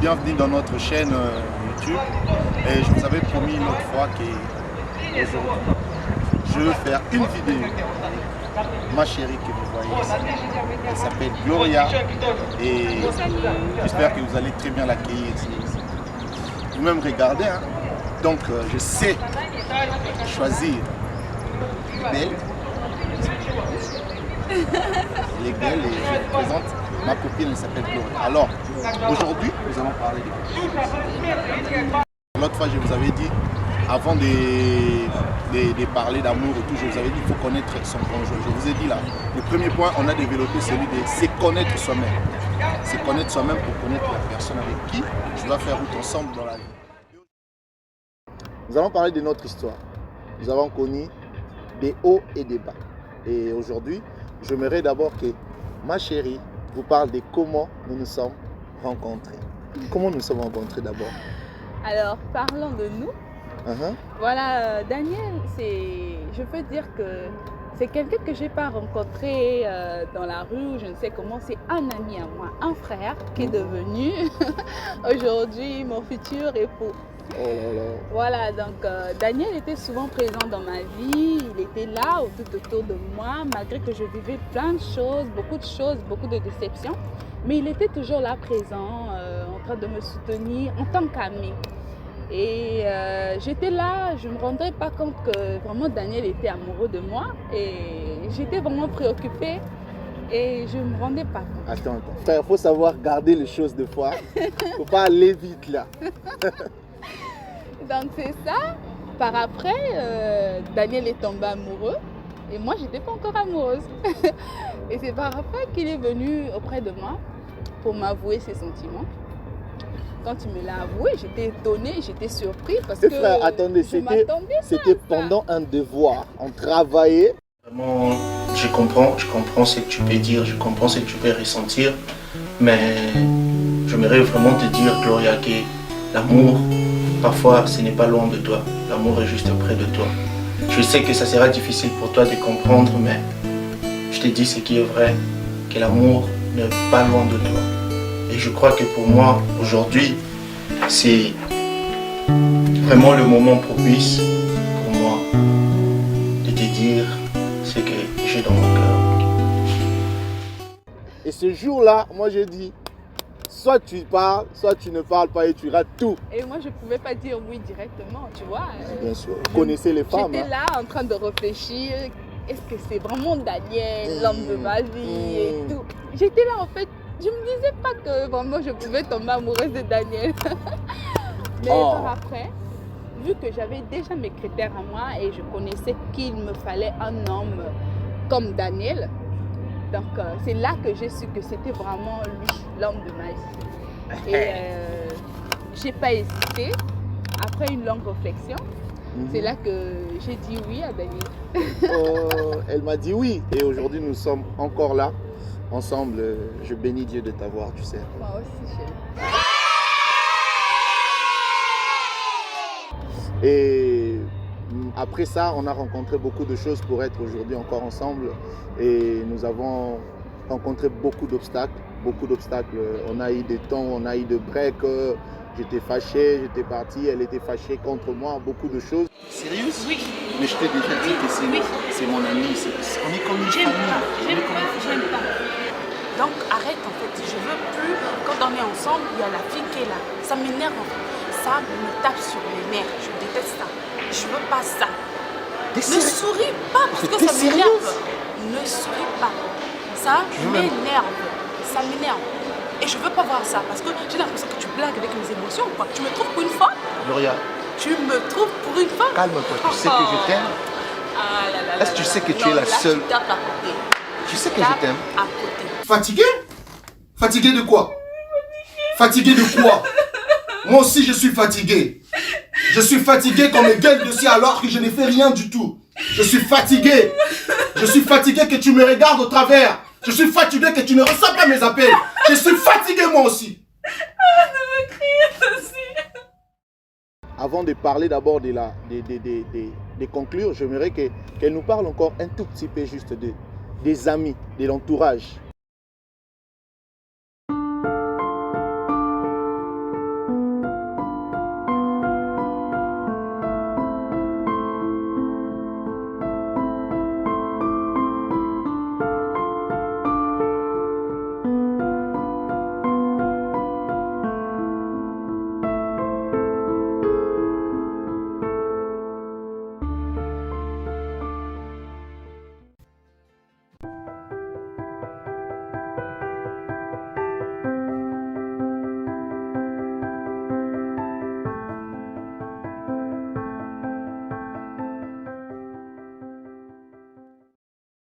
bienvenue dans notre chaîne YouTube. Et je vous avais promis une autre fois qu'aujourd'hui, je vais faire une vidéo. Ma chérie que vous voyez ici, elle s'appelle Gloria et j'espère que vous allez très bien l'accueillir ici. Vous-même regardez, hein? Donc je sais choisir belle. Elle est belle et je vous présente ma copine, elle s'appelle Gloria. Alors, aujourd'hui, nous allons parler de quelque chose. L'autre fois, je vous avais dit, avant de parler d'amour et tout, je vous avais dit qu'il faut connaître son conjoint. Je vous ai dit là, le premier point, on a développé celui de se connaître soi-même. Se connaître soi-même pour connaître la personne avec qui tu vas faire route ensemble dans la vie. Nous allons parler de notre histoire. Nous avons connu des hauts et des bas. Et aujourd'hui, j'aimerais d'abord que ma chérie vous parle de comment nous nous sommes rencontrés. Comment nous nous sommes rencontrés d'abord? Alors, parlons de nous. Voilà, Daniel, je peux dire que c'est quelqu'un que je n'ai pas rencontré dans la rue, je ne sais comment, c'est un ami à moi, un frère qui est devenu aujourd'hui mon futur époux. Oh là là. Voilà, donc Daniel était souvent présent dans ma vie, il était là tout autour de moi, malgré que je vivais plein de choses, beaucoup de déceptions, mais il était toujours là présent, en train de me soutenir en tant qu'ami. Et j'étais là, je ne me rendais pas compte que vraiment Daniel était amoureux de moi et j'étais vraiment préoccupée et je ne me rendais pas compte. Attends, il faut savoir garder les choses de fois, il ne faut pas aller vite là. Donc c'est ça, par après, Daniel est tombé amoureux et moi j'étais pas encore amoureuse. Et c'est par après qu'il est venu auprès de moi pour m'avouer ses sentiments. Quand il me l'a avoué, j'étais étonnée, j'étais surprise parce que frère, attendez, c'était pendant un devoir, on travaillait. Vraiment, je comprends ce que tu peux dire, je comprends ce que tu peux ressentir, mais j'aimerais vraiment te dire, Gloria, que l'amour, parfois, ce n'est pas loin de toi, l'amour est juste près de toi. Je sais que ça sera difficile pour toi de comprendre, mais je te dis ce qui est vrai, que l'amour n'est pas loin de toi. Et je crois que pour moi, aujourd'hui, c'est vraiment le moment propice pour moi de te dire ce que j'ai dans mon cœur. Et ce jour-là, moi j'ai dit, soit tu parles, soit tu ne parles pas et tu rates tout. Et moi, je ne pouvais pas dire oui directement, tu vois. Bien sûr, vous connaissez les femmes. J'étais là en train de réfléchir, est-ce que c'est vraiment Daniel, l'homme de ma vie et tout. J'étais là en fait. Je ne me disais pas que vraiment je pouvais tomber amoureuse de Daniel. Mais par après, vu que j'avais déjà mes critères à moi et je connaissais qu'il me fallait un homme comme Daniel, donc c'est là que j'ai su que c'était vraiment lui, l'homme de ma vie. Et je n'ai pas hésité. Après une longue réflexion, c'est là que j'ai dit oui à Daniel. Elle m'a dit oui et aujourd'hui nous sommes encore là. Ensemble, je bénis Dieu de t'avoir, tu sais. Moi aussi, chérie. Et après ça, on a rencontré beaucoup de choses pour être aujourd'hui encore ensemble. Et nous avons rencontré beaucoup d'obstacles. On a eu des temps, on a eu des breaks. J'étais fâché, j'étais parti, elle était fâchée contre moi, beaucoup de choses. Sérieux? Oui. Mais je t'ai déjà dit que c'est mon ami, on est comme une famille. J'aime pas. Donc arrête en fait, je veux plus, quand on est ensemble, il y a la fille qui est là. Ça m'énerve en fait. Ça me tape sur les nerfs, je déteste ça. Je veux pas ça. Ne souris pas parce que ça m'énerve. Ne souris pas. Ça m'énerve. Ça m'énerve. Et je veux pas voir ça parce que j'ai l'impression que tu blagues avec mes émotions ou quoi. Tu me trouves pour une fois? Gloria. Tu me trouves pour une fois? Calme-toi, tu sais que je t'aime. Ah là là. Est-ce que tu sais que tu es la seule? Tu tapes à côté. Tu sais que je t'aime. À côté. Fatigué? Fatigué de quoi? Fatigué de quoi? Moi aussi je suis fatigué. Je suis fatigué qu'on me gueule dessus alors que je n'ai fait rien du tout. Je suis fatigué. Je suis fatigué que tu me regardes au travers. Je suis fatigué que tu ne reçois pas mes appels. Je suis fatigué moi aussi. Arrête de me crier aussi. Avant de parler d'abord de conclure, j'aimerais qu'elle nous parle encore un tout petit peu juste des amis, de l'entourage.